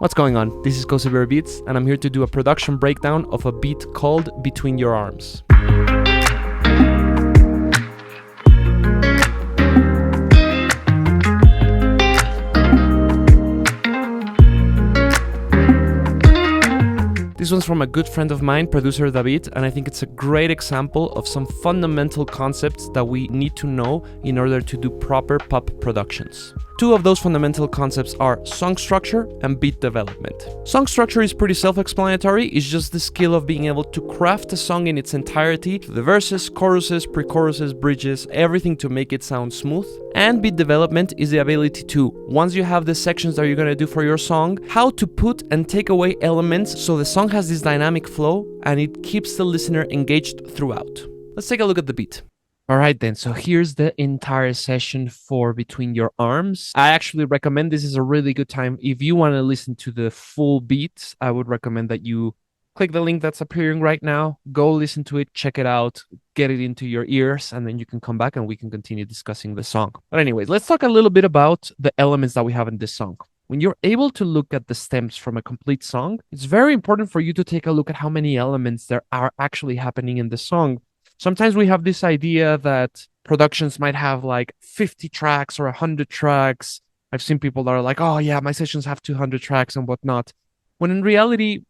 What's going on? This is DaBeat, and I'm here to do a production breakdown of a beat called Between Your Arms. This one's from a good friend of mine, producer DaBeat, and I think it's a great example of some fundamental concepts that we need to know in order to do proper pop productions. Two of those fundamental concepts are song structure and beat development. Song structure is pretty self-explanatory. It's just the skill of being able to craft a song in its entirety, the verses, choruses, pre-choruses, bridges, everything to make it sound smooth. And beat development is the ability to, once you have the sections that you're going to do for your song, how to put and take away elements so the song has this dynamic flow and it keeps the listener engaged throughout. Let's take a look at the beat. Alright then, so here's the entire session for Between Your Arms. I actually recommend this is a really good time. If you want to listen to the full beat, I would recommend that you click the link that's appearing right now, go listen to it, check it out, get it into your ears, and then you can come back and we can continue discussing the song. But anyways, let's talk a little bit about the elements that we have in this song. When you're able to look at the stems from a complete song, it's very important for you to take a look at how many elements there are actually happening in the song. Sometimes we have this idea that productions might have like 50 tracks or 100 tracks. I've seen people that are like, oh yeah, my sessions have 200 tracks and whatnot. When in reality,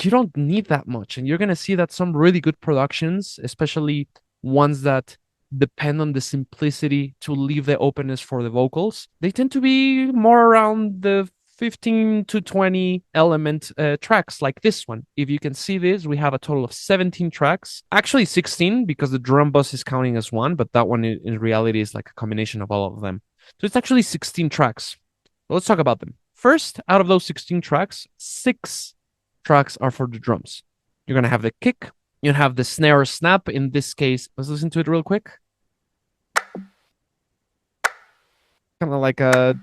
you don't need that much. And you're going to see that some really good productions, especially ones that depend on the simplicity to leave the openness for the vocals, they tend to be more around the 15 to 20 element tracks like this one. If you can see this, we have a total of 17 tracks. Actually 16 because the drum bus is counting as one, but that one in reality is like a combination of all of them. So it's actually 16 tracks. Let's talk about them. First, out of those 16 tracks, 6 tracks are for the drums. You're going to have the kick, you have the snare or snap. In this case, let's listen to it real quick. Kind of like a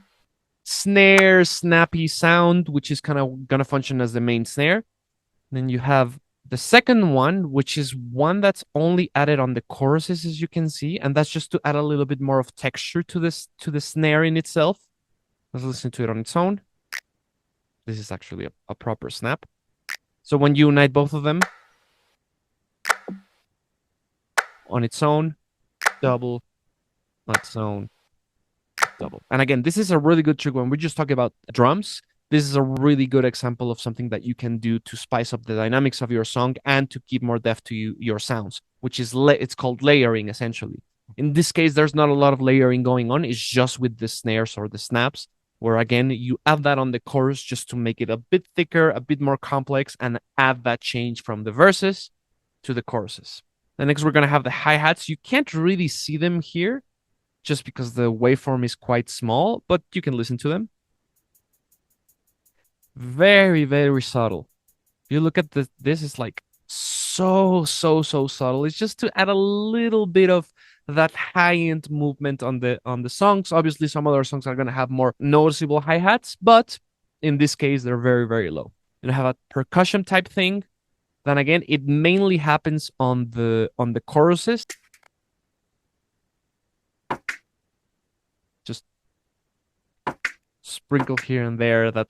snare snappy sound, which is kind of gonna function as the main snare. Then you have the second one, which is one that's only added on the choruses, as you can see, and that's just to add a little bit more of texture to the snare in itself. Let's listen to it on its own. This is actually a proper snap. So when you unite both of them on its own, double, on its own, double. And again, this is a really good trick when we're just talking about drums. This is a really good example of something that you can do to spice up the dynamics of your song and to keep more depth to your sounds, which is it's called layering essentially. In this case, there's not a lot of layering going on. It's just with the snares or the snaps, where again, you add that on the chorus just to make it a bit thicker, a bit more complex, and add that change from the verses to the choruses. Then next, we're going to have the hi-hats. You can't really see them here, just because the waveform is quite small, but you can listen to them. Very, very subtle. If you look at this is like so subtle. It's just to add a little bit of that high-end movement on the songs. Obviously, some other songs are going to have more noticeable hi-hats, but in this case, they're very, very low. You have a percussion type thing. Then again, it mainly happens on the choruses. Just sprinkle here and there that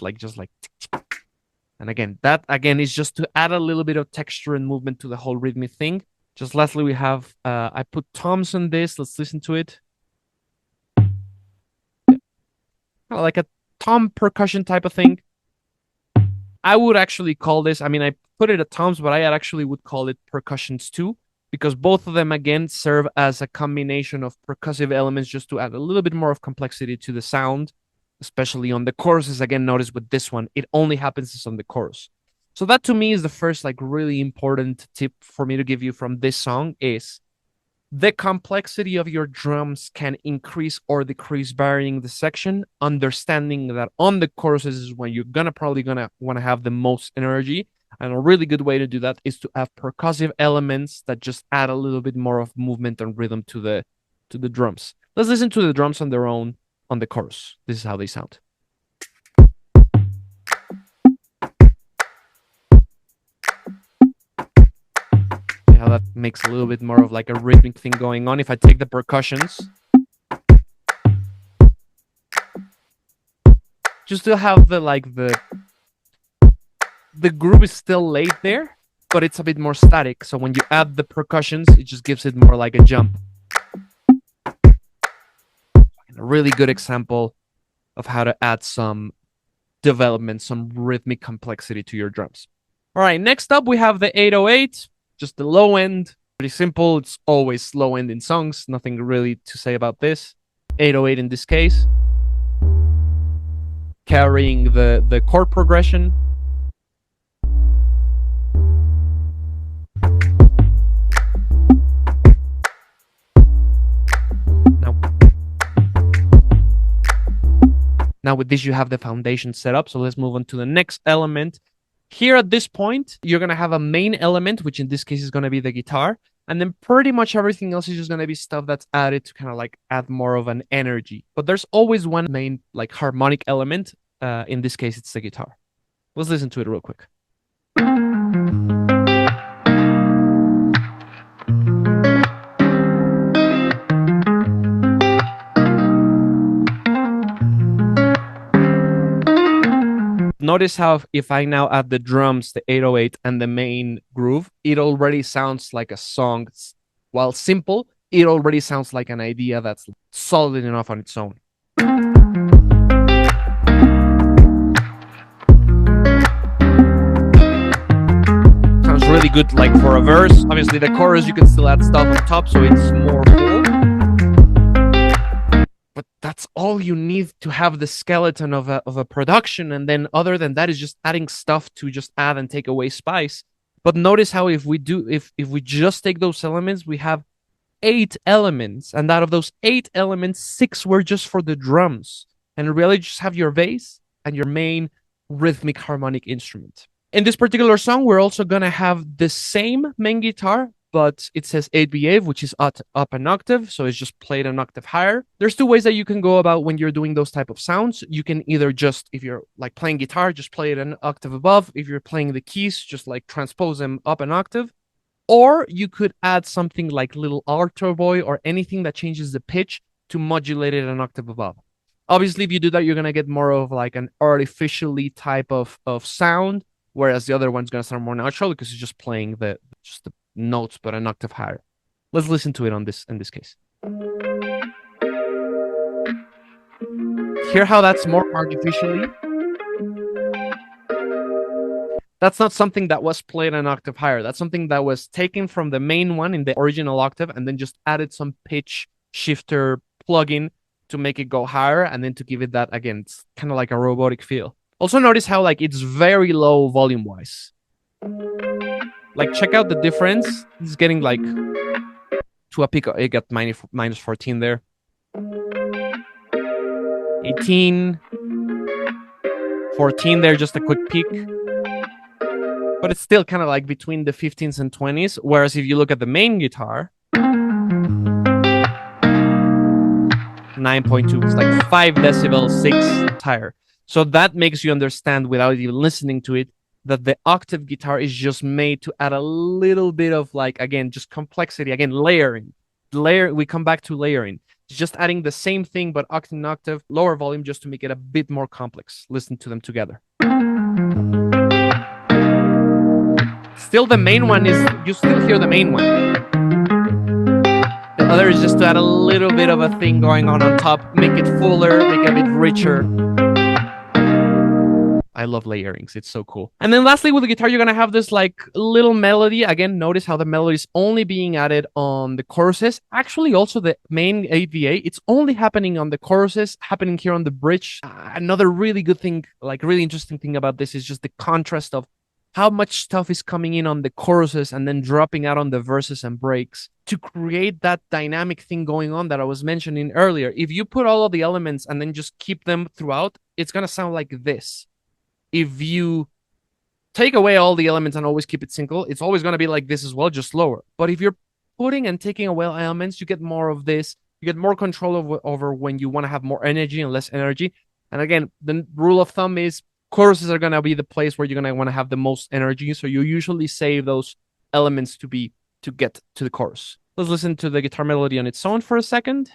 and again, that again is just to add a little bit of texture and movement to the whole rhythmic thing. Just lastly, we have I put toms on this. Let's listen to it. Like a tom percussion type of thing. I would actually call this, I mean, I put it at toms, but I actually would call it percussions too, because both of them, again, serve as a combination of percussive elements just to add a little bit more of complexity to the sound, especially on the choruses. Again, notice with this one, it only happens on the chorus. So that to me is the first really important tip for me to give you from this song is the complexity of your drums can increase or decrease varying the section, understanding that on the choruses is when you're probably gonna want to have the most energy. And a really good way to do that is to have percussive elements that just add a little bit more of movement and rhythm to the drums. Let's listen to the drums on their own on the chorus. This is how they sound. See how that makes a little bit more of like a rhythmic thing going on. If I take the percussions, just to have the the groove is still laid there, but it's a bit more static. So when you add the percussions, it just gives it more like a jump. A really good example of how to add some development, some rhythmic complexity to your drums. All right, next up we have the 808, just the low end. Pretty simple. It's always low end in songs. Nothing really to say about this. 808 in this case, carrying the chord progression. Now with this, you have the foundation set up. So let's move on to the next element. Here at this point, you're going to have a main element, which in this case is going to be the guitar. And then pretty much everything else is just going to be stuff that's added to kind of like add more of an energy. But there's always one main like harmonic element. In this case, it's the guitar. Let's listen to it real quick. Notice how if I now add the drums, the 808 and the main groove, it already sounds like a song. While simple, it already sounds like an idea that's solid enough on its own. Sounds really good like for a verse. Obviously the chorus, you can still add stuff on top, so it's more full. But that's all you need to have the skeleton of a production. And then other than that is just adding stuff to just add and take away spice. But notice how if we just take those elements, we have 8 elements. And out of those 8 elements, 6 were just for the drums. And really just have your bass and your main rhythmic harmonic instrument. In this particular song, we're also going to have the same main guitar, but it says 8/8, which is up an octave, so it's just played an octave higher. There's 2 ways that you can go about when you're doing those type of sounds. You can either just, if you're like playing guitar, just play it an octave above. If you're playing the keys, just like transpose them up an octave. Or you could add something like little alto boy or anything that changes the pitch to modulate it an octave above. Obviously, if you do that, you're going to get more of like an artificially type of sound, whereas the other one's going to sound more natural because it's just playing the notes but an octave higher. Let's listen to it in this case. Hear how that's more artificially? That's not something that was played an octave higher. That's something that was taken from the main one in the original octave and then just added some pitch shifter plugin to make it go higher and then to give it that, again, it's kind of like a robotic feel. Also notice how like it's very low volume wise. Like, check out the difference. It's getting like to a peak. It got minus 14 there. 18. 14 there, just a quick peak. But it's still kind of like between the 15s and 20s. Whereas if you look at the main guitar, 9.2, it's like 5 decibels, 6 higher. So that makes you understand without even listening to it that the octave guitar is just made to add a little bit of like, again, just complexity, again, layering. We come back to layering. Just adding the same thing, but octave, lower volume, just to make it a bit more complex. Listen to them together. Still the main one is, you still hear the main one. The other is just to add a little bit of a thing going on top, make it fuller, make it a bit richer. I love layerings. It's so cool. And then lastly, with the guitar, you're going to have this like little melody. Again, notice how the melody is only being added on the choruses. Actually, also the main 8/8, it's only happening on the choruses, happening here on the bridge. Another really good thing, like really interesting thing about this is just the contrast of how much stuff is coming in on the choruses and then dropping out on the verses and breaks to create that dynamic thing going on that I was mentioning earlier. If you put all of the elements and then just keep them throughout, it's going to sound like this. If you take away all the elements and always keep it single, it's always going to be like this as well, just slower. But if you're putting and taking away elements, you get more of this. You get more control over when you want to have more energy and less energy. And again, the rule of thumb is choruses are going to be the place where you're going to want to have the most energy. So you usually save those elements to get to the chorus. Let's listen to the guitar melody on its own for a second.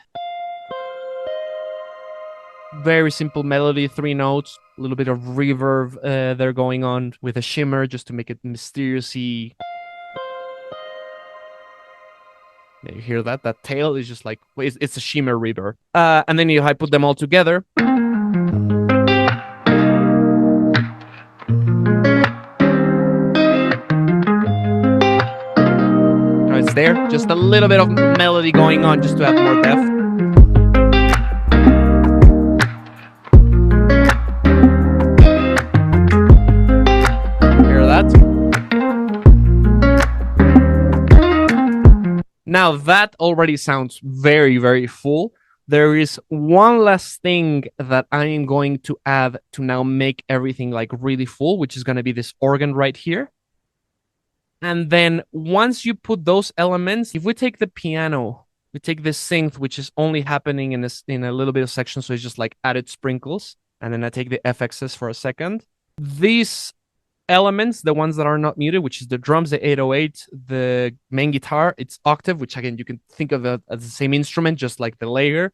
Very simple melody, 3 notes, a little bit of reverb there going on with a shimmer just to make it mysteriously. You hear that? That tail is just like, it's a shimmer reverb. And then I put them all together. It's there, just a little bit of melody going on just to have more depth. Now that already sounds very, very full. There is one last thing that I am going to add to now make everything like really full, which is going to be this organ right here. And then once you put those elements, if we take the piano, we take this synth, which is only happening in a little bit of section, so it's just like added sprinkles. And then I take the FXs for a second. These elements, the ones that are not muted, which is the drums, the 808, the main guitar, it's octave, which again, you can think of it as the same instrument, just like the layer.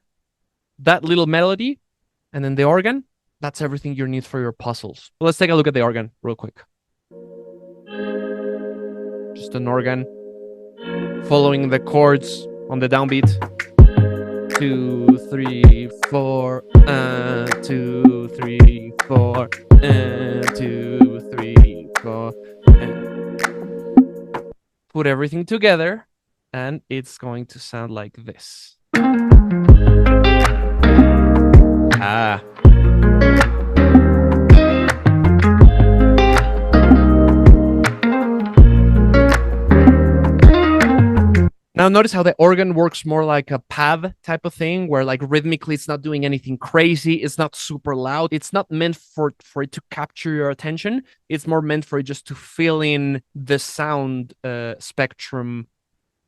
That little melody, and then the organ, that's everything you need for your puzzles. Well, let's take a look at the organ real quick. Just an organ following the chords on the downbeat. 2, 3, 4, 2, 3, 4, 2, 3, 4. Put everything together, and it's going to sound like this. Now notice how the organ works more like a pad type of thing, where like rhythmically it's not doing anything crazy, it's not super loud, it's not meant for it to capture your attention, it's more meant for it just to fill in the sound spectrum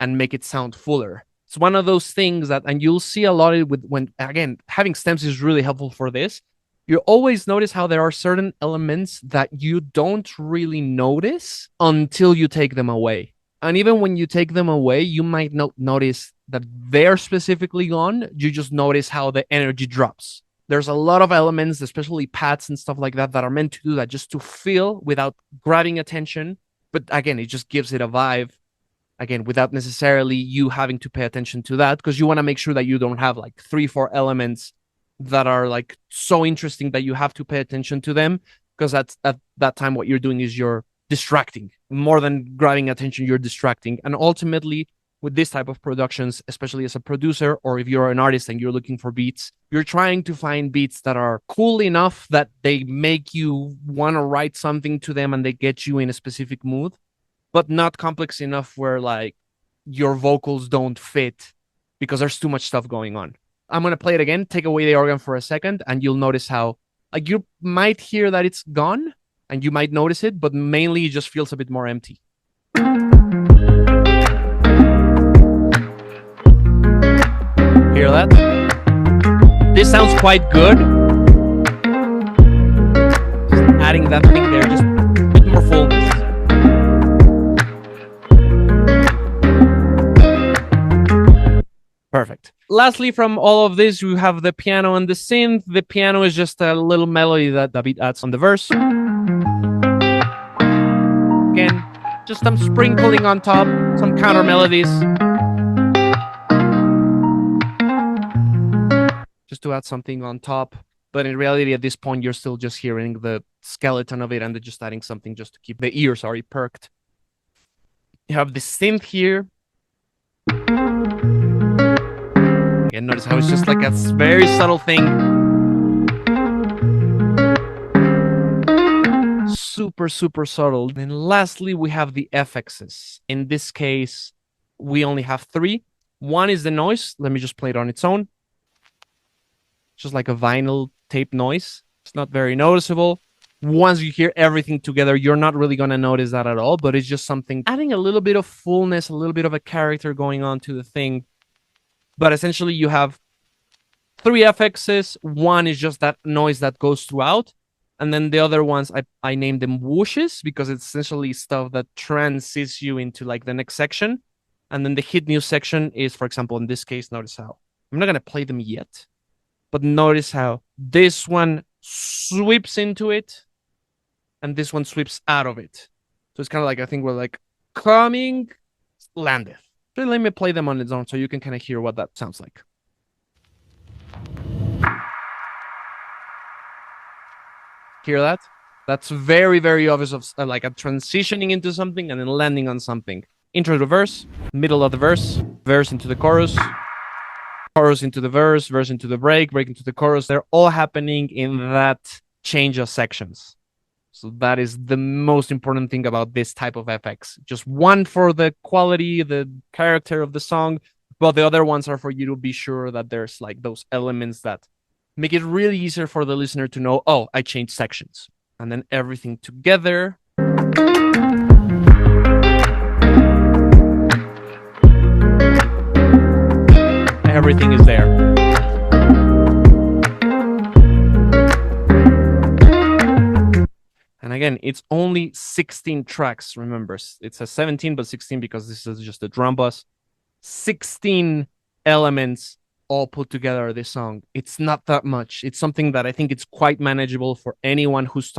and make it sound fuller. It's one of those things that, and you'll see a lot of it when, again, having stems is really helpful for this. You always notice how there are certain elements that you don't really notice until you take them away. And even when you take them away, you might not notice that they're specifically gone. You just notice how the energy drops. There's a lot of elements, especially pads and stuff like that, that are meant to do that, just to feel without grabbing attention. But again, it just gives it a vibe. Again, without necessarily you having to pay attention to that, because you want to make sure that you don't have like 3-4 elements that are like so interesting that you have to pay attention to them. Because at that time, what you're doing is you're distracting. More than grabbing attention, you're distracting. And ultimately, with this type of productions, especially as a producer, or if you're an artist and you're looking for beats, you're trying to find beats that are cool enough that they make you want to write something to them and they get you in a specific mood, but not complex enough where like your vocals don't fit because there's too much stuff going on. I'm going to play it again, take away the organ for a second, and you'll notice how like you might hear that it's gone, and you might notice it, but mainly it just feels a bit more empty. Hear that? This sounds quite good. Just adding that thing there, just a bit more fullness. Perfect. Lastly, from all of this, we have the piano and the synth. The piano is just a little melody that DaBeat adds on the verse. Again, just some sprinkling on top, some counter melodies. Just to add something on top. But in reality, at this point, you're still just hearing the skeleton of it and just adding something just to keep the ears already perked. You have the synth here. Again, notice how it's just like a very subtle thing. Super, super subtle. And lastly, we have the FXs. In this case, we only have 3. One is the noise. Let me just play it on its own. Just like a vinyl tape noise. It's not very noticeable. Once you hear everything together, you're not really going to notice that at all, but it's just something adding a little bit of fullness, a little bit of a character going on to the thing. But essentially, you have 3 FXs. One is just that noise that goes throughout. And then the other ones, I named them whooshes because it's essentially stuff that transits you into like the next section. And then the hit new section is, for example, in this case, notice how I'm not going to play them yet, but notice how This one sweeps into it, and this one sweeps out of it. So it's kind of like, I think we're like coming, landed. So let me play them on its own so you can kind of hear what that sounds like. Hear that? That's very, very obvious of like a transitioning into something and then landing on something. Intro to the verse, middle of the verse, verse into the chorus, chorus into the verse, verse into the break, break into the chorus. They're all happening in that change of sections. So that is the most important thing about this type of FX. Just one for the quality, the character of the song, but the other ones are for you to be sure that there's like those elements that make it really easier for the listener to know, oh, I changed sections. And then everything together. Everything is there. And again, it's only 16 tracks, remember. It says 17, but 16 because this is just a drum bus. 16 elements all put together this song. It's not that much. It's something that I think it's quite manageable for anyone who's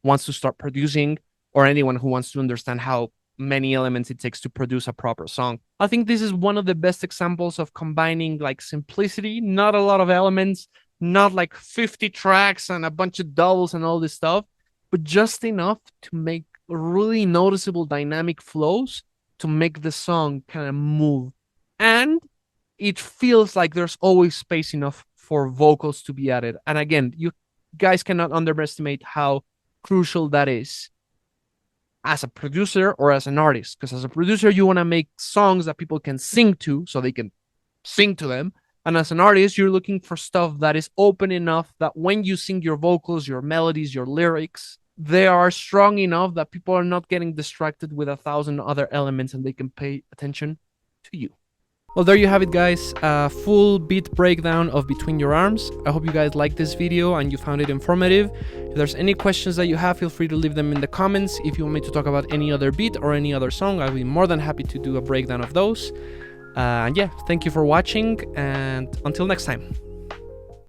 wants to start producing, or anyone who wants to understand how many elements it takes to produce a proper song. I think this is one of the best examples of combining like simplicity, not a lot of elements, not like 50 tracks and a bunch of doubles and all this stuff, but just enough to make really noticeable dynamic flows to make the song kind of move. And it feels like there's always space enough for vocals to be added. And again, you guys cannot underestimate how crucial that is as a producer or as an artist. Because as a producer, you want to make songs that people can sing to so they can sing to them. And as an artist, you're looking for stuff that is open enough that when you sing your vocals, your melodies, your lyrics, they are strong enough that people are not getting distracted with 1,000 other elements and they can pay attention to you. Well, there you have it, guys. A full beat breakdown of Between Your Arms. I hope you guys liked this video and you found it informative. If there's any questions that you have, feel free to leave them in the comments. If you want me to talk about any other beat or any other song, I'll be more than happy to do a breakdown of those. And yeah, thank you for watching, and until next time.